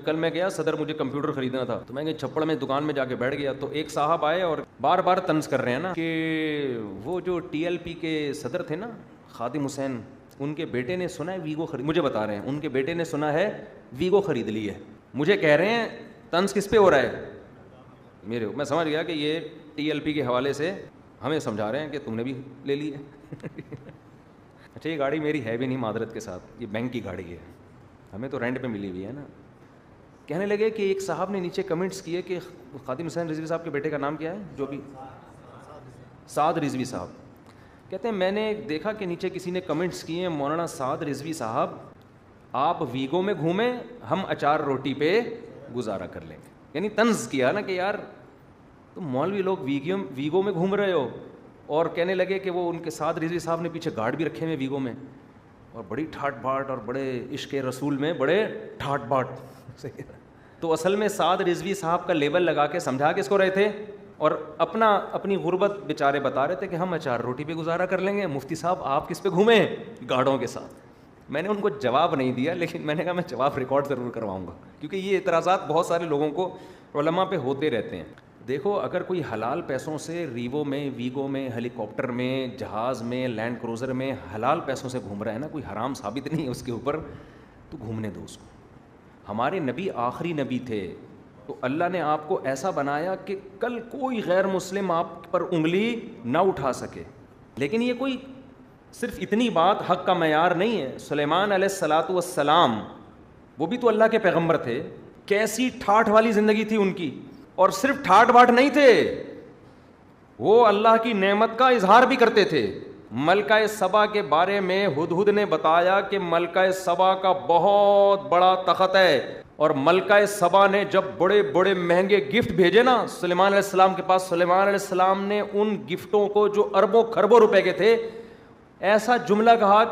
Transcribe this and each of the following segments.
کل میں گیا صدر مجھے کمپیوٹر خریدنا تھا تو میں کہ چھپڑ میں دکان میں جا کے بیٹھ گیا تو ایک صاحب آئے اور بار بار طنز کر رہے ہیں نا کہ وہ جو ٹی ایل پی کے صدر تھے نا خادم حسین, ان کے بیٹے نے سنا ہے ویگو خرید, مجھے بتا رہے ہیں ان کے بیٹے نے سنا ہے ویگو خرید لی ہے. مجھے کہہ رہے ہیں طنز کس پہ ہو رہا ہے میرے. میں سمجھ گیا کہ یہ ٹی ایل پی کے حوالے سے ہمیں سمجھا رہے ہیں کہ تم نے بھی لے لی ہے. اچھا یہ گاڑی میری ہے بھی نہیں معذرت کے ساتھ, یہ بینک کی گاڑی ہے, ہمیں تو رینٹ پہ ملی ہوئی ہے نا. کہنے لگے کہ ایک صاحب نے نیچے کمنٹس کیے کہ خادم حسین رضوی صاحب کے بیٹے کا نام کیا ہے جو بھی سعد رضوی صاحب. کہتے ہیں میں نے دیکھا کہ نیچے کسی نے کمنٹس کیے ہیں مولانا سعد رضوی صاحب آپ ویگو میں گھومیں ہم اچار روٹی پہ گزارا کر لیں گے. یعنی طنز کیا نا کہ یار تم مولوی لوگ ویگو میں گھوم رہے ہو. اور کہنے لگے کہ وہ ان کے سعد رضوی صاحب نے پیچھے گارڈ بھی رکھے ہوئے ویگو میں اور بڑی ٹھاٹ باٹ اور بڑے عشق رسول میں بڑے ٹھاٹ باٹ. تو اصل میں سعد رضوی صاحب کا لیبل لگا کے سمجھا کس کو رہے تھے اور اپنی غربت بیچارے بتا رہے تھے کہ ہم اچار روٹی پہ گزارا کر لیں گے. مفتی صاحب آپ کس پہ گھومیں گارڈوں کے ساتھ. میں نے ان کو جواب نہیں دیا لیکن میں نے کہا میں جواب ریکارڈ ضرور کرواؤں گا کیونکہ یہ اعتراضات بہت سارے لوگوں کو علماء پہ ہوتے رہتے ہیں. دیکھو اگر کوئی حلال پیسوں سے ریوو میں ویگو میں ہیلی کاپٹر میں جہاز میں لینڈ کروزر میں حلال پیسوں سے گھوم رہا ہے نا, کوئی حرام ثابت نہیں ہے اس کے اوپر, تو گھومنے دو اس کو. ہمارے نبی آخری نبی تھے تو اللہ نے آپ کو ایسا بنایا کہ کل کوئی غیر مسلم آپ پر انگلی نہ اٹھا سکے. لیکن یہ کوئی صرف اتنی بات حق کا معیار نہیں ہے. سلیمان علیہ الصلاۃ والسلام وہ بھی تو اللہ کے پیغمبر تھے, کیسی ٹھاٹھ والی زندگی تھی ان کی. اور صرف ٹھاٹ باٹ نہیں تھے, وہ اللہ کی نعمت کا اظہار بھی کرتے تھے. ملکہ سبا کے بارے میں ہدہد نے بتایا کہ ملکہ سبا کا بہت بڑا تخت ہے اور ملکہ سبا نے جب بڑے بڑے مہنگے گفٹ بھیجے نا سلیمان علیہ السلام کے پاس, سلیمان علیہ السلام نے ان گفٹوں کو جو اربوں خربوں روپے کے تھے ایسا جملہ کہا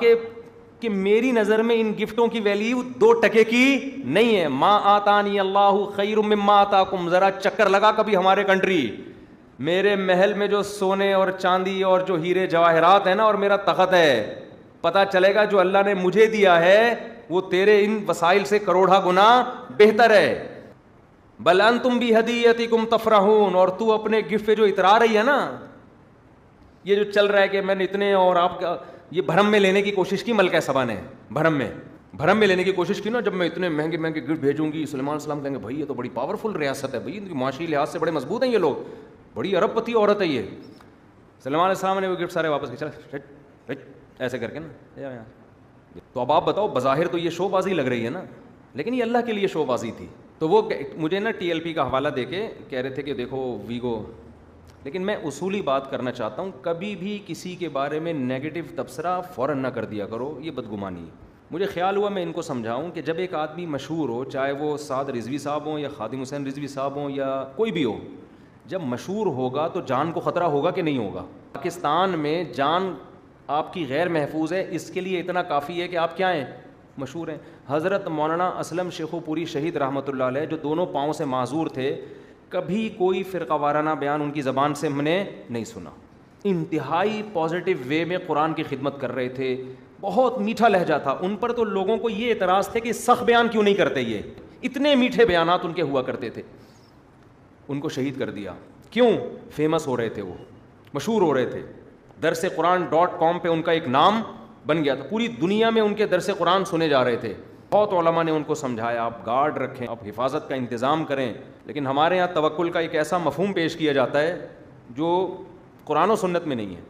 کہ میری نظر میں ان گفٹوں کی ویلیو 2 ٹکے کی نہیں ہے. ما آتانی اللہ خیر مما آتاکم, ذرا چکر لگا کبھی ہمارے کنٹری, میرے محل میں جو سونے اور چاندی اور جو ہیرے جواہرات ہیں نا اور میرا تخت ہے, پتہ چلے گا جو اللہ نے مجھے دیا ہے وہ تیرے ان وسائل سے کروڑا گنا بہتر ہے. بل انتم بہدیتکم تفرحون, اور تو اپنے گفٹ پہ جو اترا رہی ہے نا, یہ جو چل رہا ہے کہ میں نے اتنے اور آپ کا یہ بھرم میں لینے کی کوشش کی ملکہ سبا نے, بھرم میں لینے کی کوشش کی نا, جب میں اتنے مہنگے مہنگے گفٹ بھیجوں گی سلیمان علیہ السلام کہیں گے بھائی یہ تو بڑی پاورفل ریاست ہے, بھائی ان کی معاشی لحاظ سے بڑے مضبوط ہیں یہ لوگ, بڑی ارب پتی عورت ہے یہ. سلیمان علیہ السلام نے وہ گفٹ سارے واپس کیے, چل ایسے کر کے نا. تو اب آپ بتاؤ بظاہر تو یہ شو بازی لگ رہی ہے نا, لیکن یہ اللہ کے لیے شو بازی تھی. تو وہ مجھے نا ٹی ایل پی کا حوالہ دے کے کہہ رہے تھے کہ دیکھو ویگو, لیکن میں اصولی بات کرنا چاہتا ہوں, کبھی بھی کسی کے بارے میں نیگیٹو تبصرہ فوراً نہ کر دیا کرو, یہ بدگمانی ہے. مجھے خیال ہوا میں ان کو سمجھاؤں کہ جب ایک آدمی مشہور ہو, چاہے وہ سعد رضوی صاحب ہوں یا خادم حسین رضوی صاحب ہوں یا کوئی بھی ہو, جب مشہور ہوگا تو جان کو خطرہ ہوگا کہ نہیں ہوگا. پاکستان میں جان آپ کی غیر محفوظ ہے, اس کے لیے اتنا کافی ہے کہ آپ کیا ہیں, مشہور ہیں. حضرت مولانا اسلم شیخو پوری شہید رحمۃ اللہ علیہ جو دونوں پاؤں سے معذور تھے, کبھی کوئی فرقہ وارانہ بیان ان کی زبان سے ہم نے نہیں سنا. انتہائی پازیٹیو وے میں قرآن کی خدمت کر رہے تھے, بہت میٹھا لہجہ تھا ان پر. تو لوگوں کو یہ اعتراض تھے کہ سخت بیان کیوں نہیں کرتے, یہ اتنے میٹھے بیانات ان کے ہوا کرتے تھے. ان کو شہید کر دیا. کیوں؟ فیمس ہو رہے تھے, وہ مشہور ہو رہے تھے. درس قرآن .com پہ ان کا ایک نام بن گیا تھا, پوری دنیا میں ان کے درس قرآن سنے جا رہے تھے. بہت علماء نے ان کو سمجھایا آپ گارڈ رکھیں, آپ حفاظت کا انتظام کریں. لیکن ہمارے یہاں توکل کا ایک ایسا مفہوم پیش کیا جاتا ہے جو قرآن و سنت میں نہیں ہے.